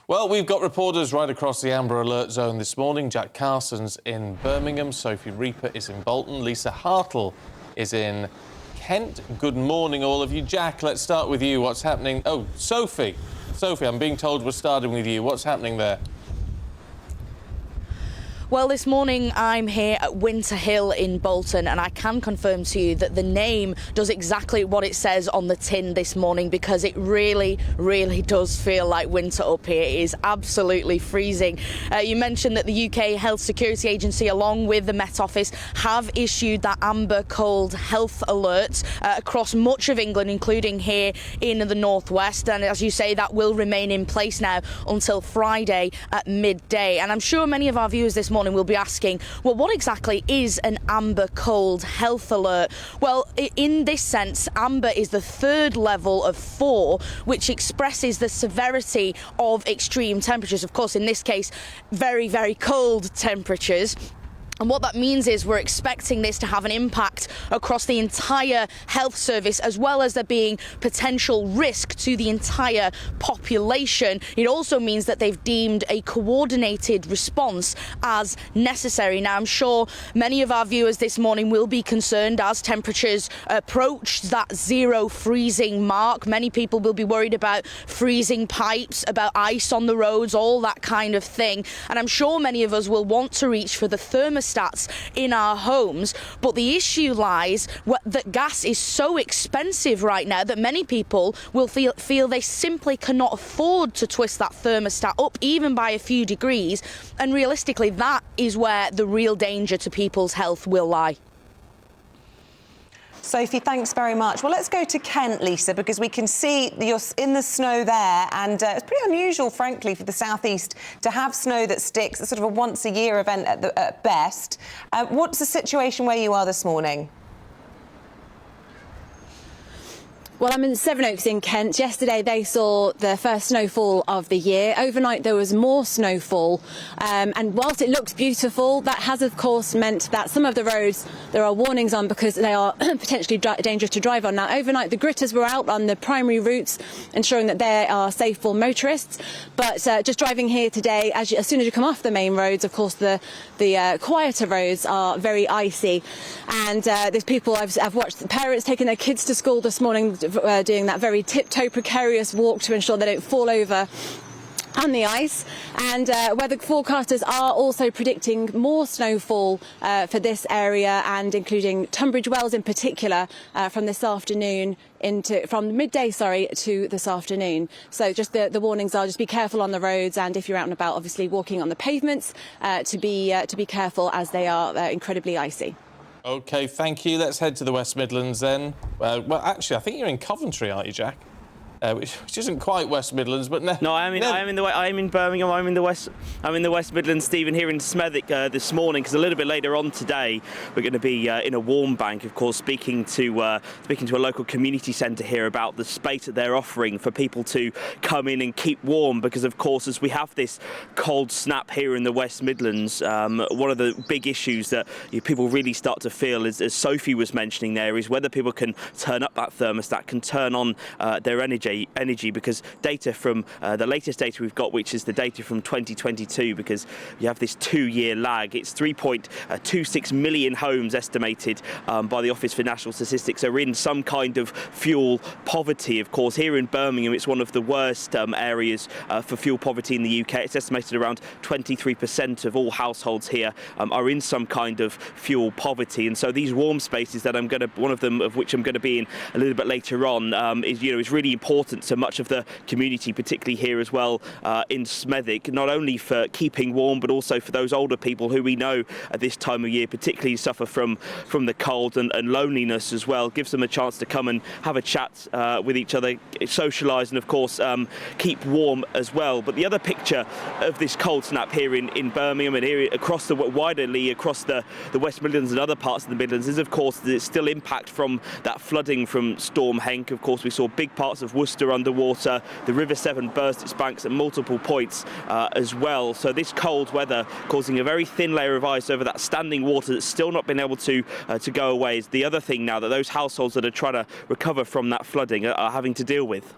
Well, we've got reporters right across the Amber Alert Zone this morning. Jack Carson's in Birmingham, Sophie Reaper is in Bolton, Lisa Hartle is in Kent. Good morning, all of you. Jack, let's start with you. What's happening? Oh, Sophie. Sophie, I'm being told we're starting with you. What's happening there? Well, this morning I'm here at Winter Hill in Bolton, and I can confirm to you that the name does exactly what it says on the tin this morning, because it really, really does feel like winter up here. It is absolutely freezing. You mentioned that the UK Health Security Agency, along with the Met Office, have issued that amber cold health alert across much of England, including here in the northwest. And as you say, that will remain in place now until Friday at midday. And I'm sure many of our viewers this morning will be asking, well, what exactly is an amber cold health alert? Well, in this sense, amber is the third level of 4, which expresses the severity of extreme temperatures. Of course, in this case, very, very cold temperatures. And what that means is we're expecting this to have an impact across the entire health service, as well as there being potential risk to the entire population. It also means that they've deemed a coordinated response as necessary. Now, I'm sure many of our viewers this morning will be concerned as temperatures approach that 0 freezing mark. Many people will be worried about freezing pipes, about ice on the roads, all that kind of thing. And I'm sure many of us will want to reach for the thermostats in our homes, but the issue lies that gas is so expensive right now that many people will feel they simply cannot afford to twist that thermostat up even by a few degrees, and realistically that is where the real danger to people's health will lie. Sophie, thanks very much. Well, let's go to Kent, Lisa, because we can see you're in the snow there, and it's pretty unusual, frankly, for the southeast to have snow that sticks. It's sort of a once-a-year event at best. What's the situation where you are this morning? Well, I'm in Sevenoaks in Kent. Yesterday they saw the first snowfall of the year. Overnight there was more snowfall, and whilst it looks beautiful, that has of course meant that some of the roads there are warnings on because they are potentially dangerous to drive on. Now, overnight the gritters were out on the primary routes, ensuring that they are safe for motorists. But just driving here today, as soon as you come off the main roads, of course the quieter roads are very icy, and there's people I've watched the parents taking their kids to school this morning, doing that very tiptoe precarious walk to ensure they don't fall over on the ice. And weather forecasters are also predicting more snowfall for this area, and including Tunbridge Wells in particular, from this afternoon from midday to this afternoon. So just the warnings are just be careful on the roads, and if you're out and about, obviously walking on the pavements, to be careful as they are incredibly icy. OK, thank you. Let's head to the West Midlands then. Well, actually, I think you're in Coventry, aren't you, Jack? Which isn't quite West Midlands, but no. No, I am in Birmingham. I'm in the West Midlands, Stephen, here in Smethwick this morning, because a little bit later on today we're going to be in a warm bank, of course, speaking to a local community centre here about the space that they're offering for people to come in and keep warm, because of course, as we have this cold snap here in the West Midlands, one of the big issues that people really start to feel, as Sophie was mentioning there, is whether people can turn up that thermostat, can turn on their energy, because data from the latest data we've got, which is the data from 2022, because you have this 2-year lag, it's 3.26 million homes estimated by the Office for National Statistics are in some kind of fuel poverty. Of course, here in Birmingham, it's one of the worst areas for fuel poverty in the UK. It's estimated around 23% of all households here are in some kind of fuel poverty. And so these warm spaces that one of them of which I'm going to be in a little bit later on, is really important to much of the community, particularly here as well in Smethwick, not only for keeping warm, but also for those older people who we know at this time of year particularly suffer from the cold and loneliness as well. Gives them a chance to come and have a chat with each other, socialise, and of course keep warm as well. But the other picture of this cold snap here in Birmingham and here across widerly across the West Midlands and other parts of the Midlands is, of course, the still impact from that flooding from Storm Henk. Of course, we saw big parts of Worcester underwater. The River Severn burst its banks at multiple points as well. So this cold weather causing a very thin layer of ice over that standing water that's still not been able to go away is the other thing now that those households that are trying to recover from that flooding are having to deal with.